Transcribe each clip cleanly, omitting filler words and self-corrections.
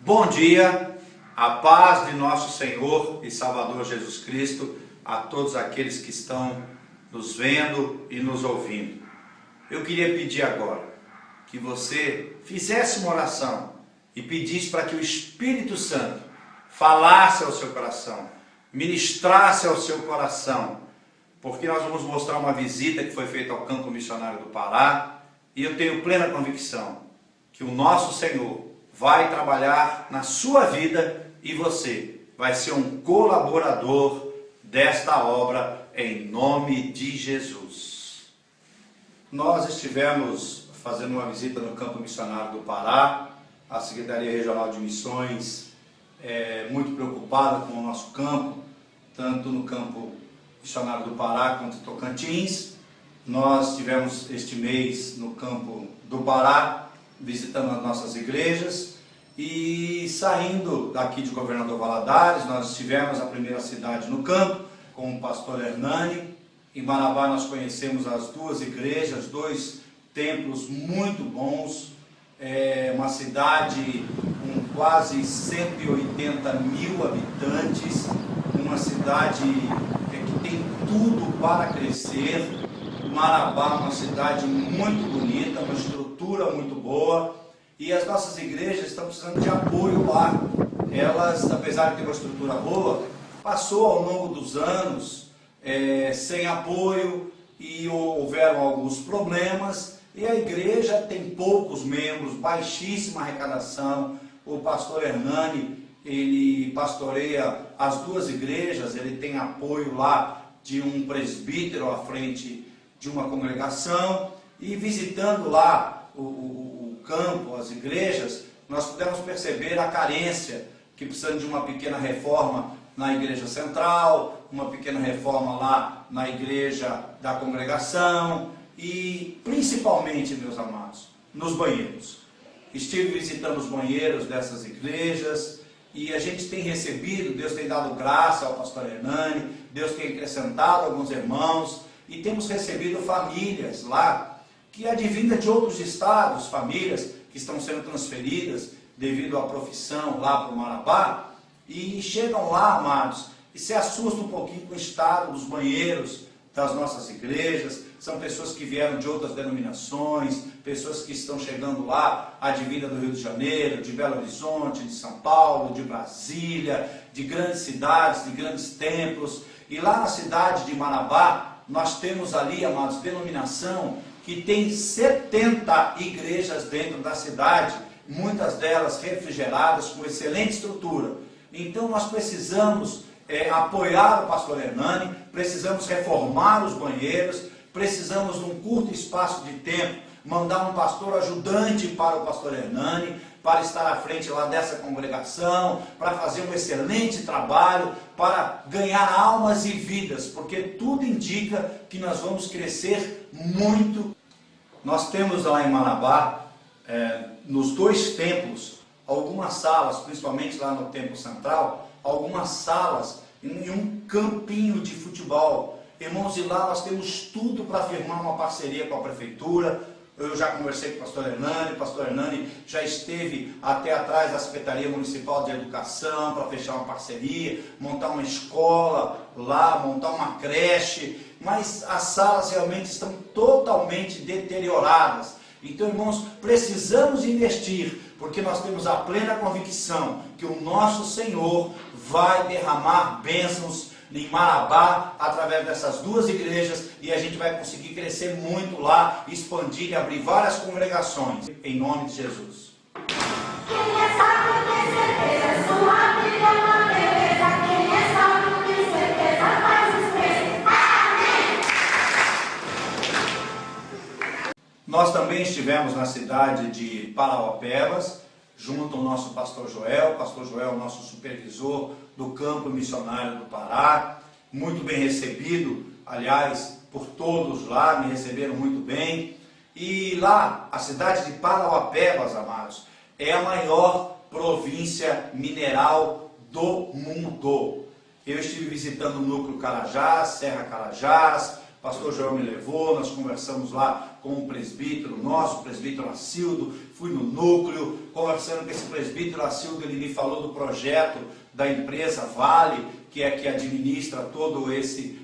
Bom dia, a paz de nosso Senhor e Salvador Jesus Cristo a todos aqueles que estão nos vendo e nos ouvindo. Eu queria pedir agora que você fizesse uma oração e pedisse para que o Espírito Santo falasse ao seu coração, ministrasse ao seu coração, porque nós vamos mostrar uma visita que foi feita ao campo missionário do Pará e eu tenho plena convicção que o nosso Senhor vai trabalhar na sua vida e você vai ser um colaborador desta obra em nome de Jesus. Nós estivemos fazendo uma visita no campo missionário do Pará, a Secretaria Regional de Missões é muito preocupada com o nosso campo, tanto no campo missionário do Pará quanto Tocantins. Nós estivemos este mês no campo do Pará, visitando as nossas igrejas e saindo daqui de Governador Valadares, nós estivemos na primeira cidade no campo com o pastor Hernani. Em Marabá nós conhecemos as duas igrejas, dois templos muito bons, uma cidade com quase 180 mil habitantes, uma cidade que tem tudo para crescer. Marabá, uma cidade muito bonita, uma estrutura muito boa, e as nossas igrejas estão precisando de apoio lá. Elas, apesar de ter uma estrutura boa, passou ao longo dos anos sem apoio e houveram alguns problemas, e a igreja tem poucos membros, baixíssima arrecadação. O pastor Hernani, ele pastoreia as duas igrejas, ele tem apoio lá de um presbítero à frente de uma congregação, e visitando lá o campo, as igrejas, nós pudemos perceber a carência, que precisa de uma pequena reforma na igreja central, uma pequena reforma lá na igreja da congregação, e principalmente, meus amados, nos banheiros. Estive visitando os banheiros dessas igrejas, e a gente tem recebido, Deus tem dado graça ao pastor Hernani, Deus tem acrescentado alguns irmãos, e temos recebido famílias lá, que advinda de outros estados, famílias que estão sendo transferidas devido à profissão lá para o Marabá, e chegam lá, amados, e se assustam um pouquinho com o estado dos banheiros das nossas igrejas. São pessoas que vieram de outras denominações, pessoas que estão chegando lá, advinda do Rio de Janeiro, de Belo Horizonte, de São Paulo, de Brasília, de grandes cidades, de grandes templos. E lá na cidade de Marabá, nós temos ali, amados, denominação que tem 70 igrejas dentro da cidade, muitas delas refrigeradas, com excelente estrutura. Então nós precisamos apoiar o pastor Hernani, precisamos reformar os banheiros, precisamos, num curto espaço de tempo, mandar um pastor ajudante para o pastor Hernani, para estar à frente lá dessa congregação, para fazer um excelente trabalho, para ganhar almas e vidas, porque tudo indica que nós vamos crescer muito. Nós temos lá em Marabá, nos dois templos, algumas salas, principalmente lá no templo central, algumas salas em um campinho de futebol. Irmãos, e lá nós temos tudo para firmar uma parceria com a prefeitura. Eu já conversei com o pastor Hernani já esteve até atrás da Secretaria Municipal de Educação para fechar uma parceria, montar uma escola lá, montar uma creche, mas as salas realmente estão totalmente deterioradas. Então, irmãos, precisamos investir, porque nós temos a plena convicção que o nosso Senhor vai derramar bênçãos em Marabá, através dessas duas igrejas, e a gente vai conseguir crescer muito lá, expandir e abrir várias congregações, em nome de Jesus. Quem é salvo tem certeza, sua vida é uma beleza. Quem é salvo tem certeza, faz os três. Amém! Nós também estivemos na cidade de Parauapebas, junto ao nosso pastor Joel, nosso supervisor do campo missionário do Pará, muito bem recebido, aliás, por todos lá, me receberam muito bem. E lá, a cidade de Parauapebas, amados, é a maior província mineral do mundo. Eu estive visitando o núcleo Carajás, Serra Carajás, pastor Joel me levou, nós conversamos lá com o presbítero nosso, o presbítero Acildo, fui no núcleo, conversando com esse presbítero Acildo, ele me falou do projeto da empresa Vale, que é que administra todo esse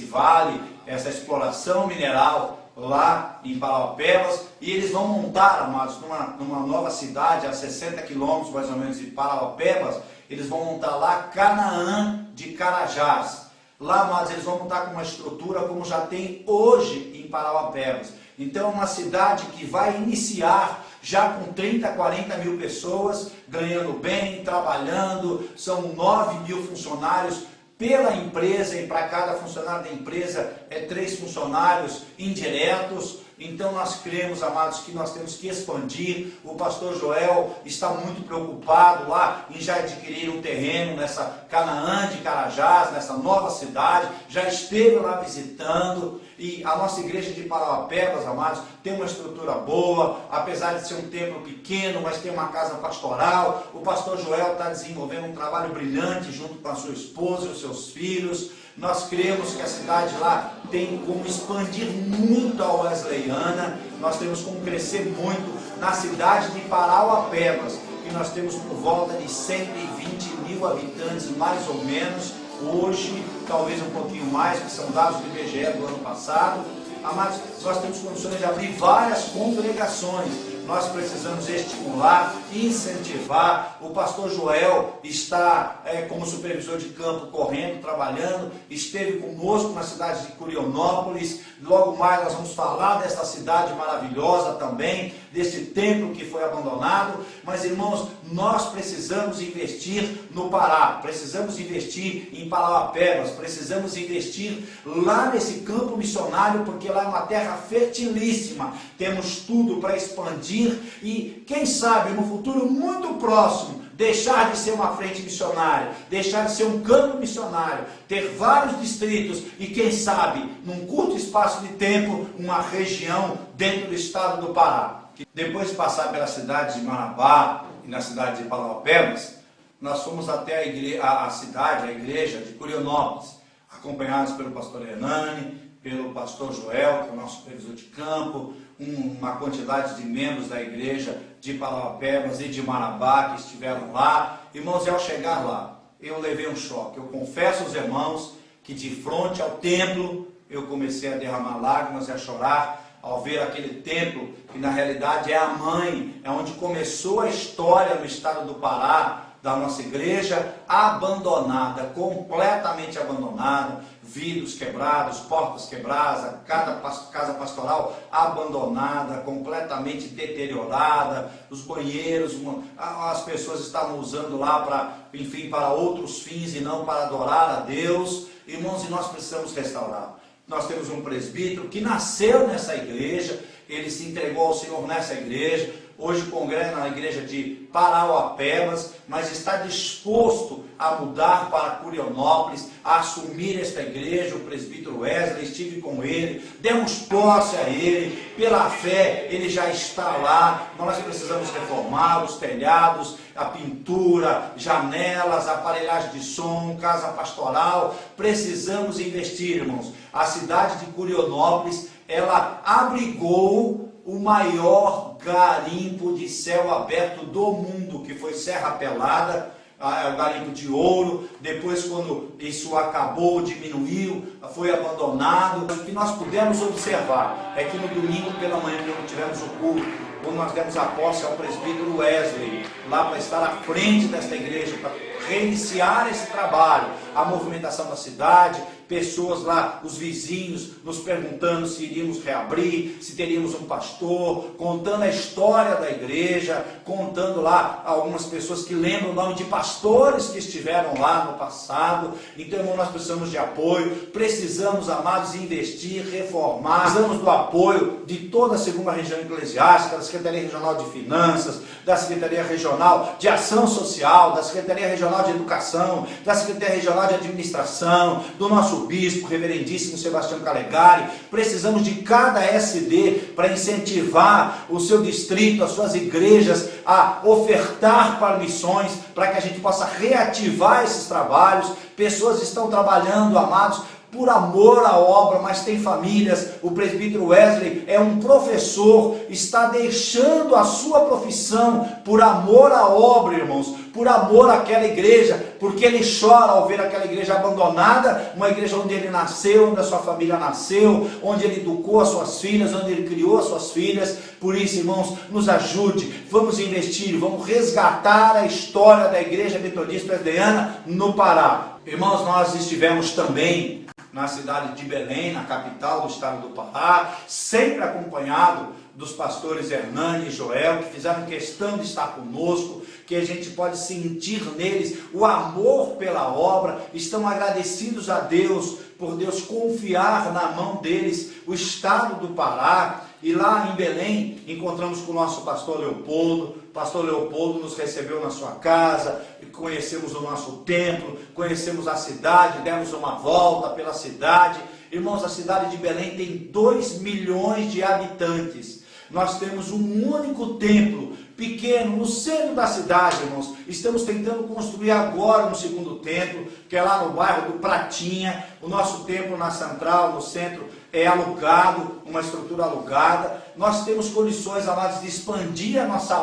vale, essa exploração mineral lá em Parauapebas, e eles vão montar, amados, numa nova cidade, a 60 quilômetros mais ou menos de Parauapebas, eles vão montar lá Canaã de Carajás. Lá, amados, eles vão montar com uma estrutura como já tem hoje em Parauapebas. Então, uma cidade que vai iniciar já com 30, 40 mil pessoas, ganhando bem, trabalhando, são 9 mil funcionários pela empresa, e para cada funcionário da empresa é 3 funcionários indiretos. Então nós cremos, amados, que nós temos que expandir. O pastor Joel está muito preocupado lá em já adquirir um terreno nessa Canaã de Carajás, nessa nova cidade, já esteve lá visitando. E a nossa igreja de Parauapebas, amados, tem uma estrutura boa, apesar de ser um templo pequeno, mas tem uma casa pastoral. O pastor Joel está desenvolvendo um trabalho brilhante junto com a sua esposa e os seus filhos. Nós cremos que a cidade lá tem como expandir muito a Wesleyana, nós temos como crescer muito na cidade de Parauapebas, que nós temos por volta de 120 mil habitantes, mais ou menos, hoje, talvez um pouquinho mais, que são dados do IBGE do ano passado. Amados, nós temos condições de abrir várias congregações. Nós precisamos estimular, incentivar. O pastor Joel está como supervisor de campo, correndo, trabalhando, esteve conosco na cidade de Curionópolis. Logo mais nós vamos falar dessa cidade maravilhosa também, desse templo que foi abandonado. Mas, irmãos, nós precisamos investir no Pará, precisamos investir em Parauapebas, precisamos investir lá nesse campo missionário, porque lá é uma terra fertilíssima, temos tudo para expandir e, quem sabe, no futuro muito próximo, deixar de ser uma frente missionária, deixar de ser um campo missionário, ter vários distritos e, quem sabe, num curto espaço de tempo, uma região dentro do estado do Pará. Depois de passar pela cidade de Marabá e na cidade de Parauapebas, nós fomos até a igreja de Curionópolis, acompanhados pelo pastor Hernani, pelo pastor Joel, que é o nosso supervisor de campo, uma quantidade de membros da igreja de Parauapebas e de Marabá que estiveram lá. Irmãos, e ao chegar lá, eu levei um choque. Eu confesso aos irmãos que de frente ao templo, eu comecei a derramar lágrimas e a chorar ao ver aquele templo, que na realidade é a mãe, é onde começou a história no estado do Pará, da nossa igreja, abandonada, completamente abandonada, vidros quebrados, portas quebradas, cada casa pastoral abandonada, completamente deteriorada, os banheiros, as pessoas estavam usando lá para outros fins e não para adorar a Deus. Irmãos, e nós precisamos restaurar. Nós temos um presbítero que nasceu nessa igreja, ele se entregou ao Senhor nessa igreja, hoje congrega na igreja de Parauapebas, mas está disposto a mudar para Curionópolis, a assumir esta igreja. O presbítero Wesley, estive com ele, demos posse a ele, pela fé ele já está lá. Nós precisamos reformar os telhados, a pintura, janelas, aparelhagem de som, casa pastoral. Precisamos investir, irmãos. A cidade de Curionópolis, ela abrigou o maior garimpo de céu aberto do mundo, que foi Serra Pelada, o garimpo de ouro. Depois, quando isso acabou, diminuiu, foi abandonado. O que nós pudemos observar é que no domingo pela manhã, quando tivemos o culto, quando nós demos a posse ao presbítero Wesley, lá para estar à frente desta igreja, para reiniciar esse trabalho, a movimentação da cidade, pessoas lá, os vizinhos, nos perguntando se iríamos reabrir, se teríamos um pastor, contando a história da igreja, contando lá algumas pessoas que lembram o nome de pastores que estiveram lá no passado. Então, irmão, nós precisamos de apoio, precisamos, amados, investir, reformar, precisamos do apoio de toda a segunda região eclesiástica, da Secretaria Regional de Finanças, da Secretaria Regional de Ação Social, da Secretaria Regional de Educação, da Secretaria Regional de Administração, do nosso bispo, reverendíssimo Sebastião Calegari. Precisamos de cada SD para incentivar o seu distrito, as suas igrejas a ofertar para missões, para que a gente possa reativar esses trabalhos. Pessoas estão trabalhando, amados, por amor à obra, mas tem famílias. O presbítero Wesley é um professor, está deixando a sua profissão por amor à obra, irmãos, por amor àquela igreja, porque ele chora ao ver aquela igreja abandonada, uma igreja onde ele nasceu, onde a sua família nasceu, onde ele educou as suas filhas, onde ele criou as suas filhas. Por isso, irmãos, nos ajude, vamos investir, vamos resgatar a história da Igreja Metodista Presbiteriana no Pará. Irmãos, nós estivemos também na cidade de Belém, na capital do estado do Pará, sempre acompanhado dos pastores Hernani e Joel, que fizeram questão de estar conosco, que a gente pode sentir neles o amor pela obra, estão agradecidos a Deus, por Deus confiar na mão deles o estado do Pará. E lá em Belém, encontramos com o nosso pastor Leopoldo. O pastor Leopoldo nos recebeu na sua casa, conhecemos o nosso templo, conhecemos a cidade, demos uma volta pela cidade. Irmãos, a cidade de Belém tem 2 milhões de habitantes. Nós temos um único templo, pequeno, no centro da cidade, irmãos. Estamos tentando construir agora um segundo templo, que é lá no bairro do Pratinha. O nosso templo na central, no centro, é alugado, uma estrutura alugada. Nós temos condições, amados, de expandir a nossa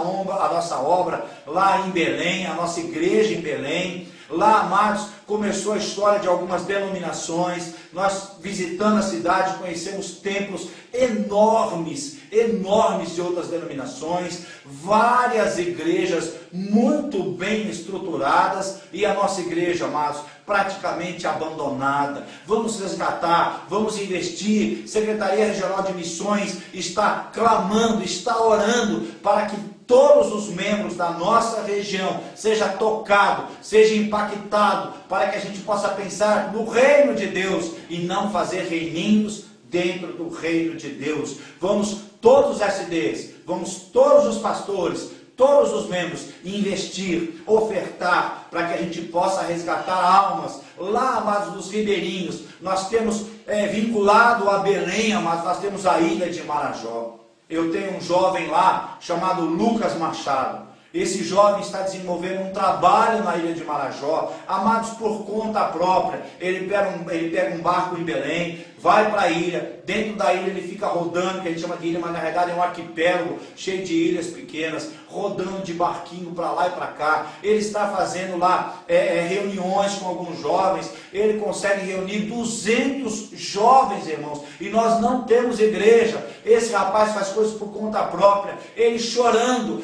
obra lá em Belém, a nossa igreja em Belém. Lá, amados, começou a história de algumas denominações. Nós, visitando a cidade, conhecemos templos enormes de outras denominações, várias igrejas muito bem estruturadas, e a nossa igreja, amados, praticamente abandonada. Vamos resgatar, vamos investir. Secretaria Regional de Missões está clamando, está orando para que todos os membros da nossa região seja tocado, seja impactado, para que a gente possa pensar no reino de Deus e não fazer reininhos dentro do reino de Deus. Vamos todos os SDs, vamos todos os pastores, todos os membros investir, ofertar, para que a gente possa resgatar almas. Lá, amados, dos ribeirinhos, nós temos vinculado a Belém, amados, nós temos a ilha de Marajó. Eu tenho um jovem lá, chamado Lucas Machado. Esse jovem está desenvolvendo um trabalho na ilha de Marajó, amados, por conta própria. Ele pega um barco em Belém, vai para a ilha, dentro da ilha ele fica rodando, que a gente chama de ilha, mas na verdade é um arquipélago, cheio de ilhas pequenas, rodando de barquinho para lá e para cá. Ele está fazendo lá reuniões com alguns jovens, ele consegue reunir 200 jovens, irmãos, e nós não temos igreja. Esse rapaz faz coisas por conta própria, ele chorando,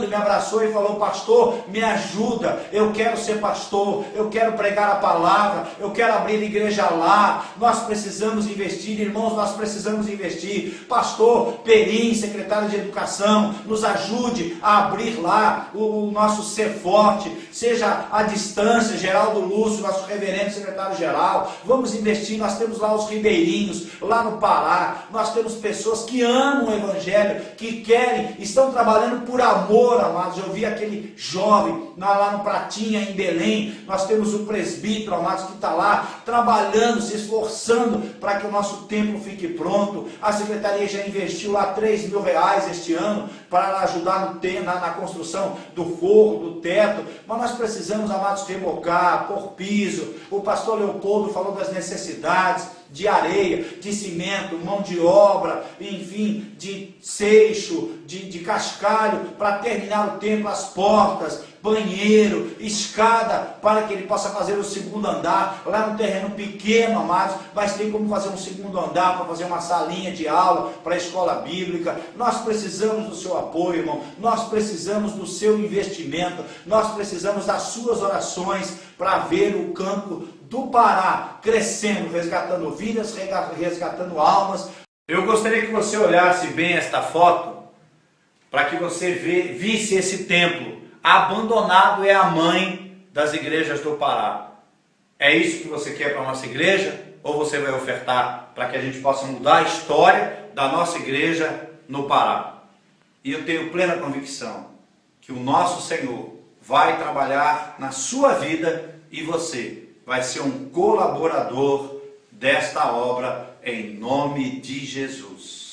me abraçou e falou: pastor, me ajuda, eu quero ser pastor, eu quero pregar a palavra, eu quero abrir igreja lá. Nós precisamos investir, irmãos, nós precisamos investir. Pastor Perim, secretário de Educação, nos ajude a abrir lá o nosso Ser Forte, seja à distância. Geraldo Lúcio, nosso reverendo secretário-geral, vamos investir. Nós temos lá os ribeirinhos, lá no Pará, nós temos pessoas que amam o Evangelho, que querem, estão trabalhando por amor, amados. Eu vi aquele jovem lá no Pratinha, em Belém. Nós temos o presbítero, amados, que está lá trabalhando, se esforçando para que o nosso templo fique pronto. A secretaria já investiu lá R$3.000 este ano para ajudar na construção do forro, do teto. Mas nós precisamos, amados, rebocar, pôr piso. O pastor Leopoldo falou das necessidades de areia, de cimento, mão de obra, enfim, de seixo, de cascalho, para terminar o templo, as portas, banheiro, escada, para que ele possa fazer o segundo andar, lá no terreno pequeno, amados, mas tem como fazer um segundo andar, para fazer uma salinha de aula, para a escola bíblica. Nós precisamos do seu apoio, irmão, nós precisamos do seu investimento, nós precisamos das suas orações, para ver o campo do Pará crescendo, resgatando vidas, resgatando almas. Eu gostaria que você olhasse bem esta foto, para que você visse esse templo. Abandonado é a mãe das igrejas do Pará. É isso que você quer para a nossa igreja? Ou você vai ofertar para que a gente possa mudar a história da nossa igreja no Pará? E eu tenho plena convicção que o nosso Senhor vai trabalhar na sua vida e você vai ser um colaborador desta obra em nome de Jesus.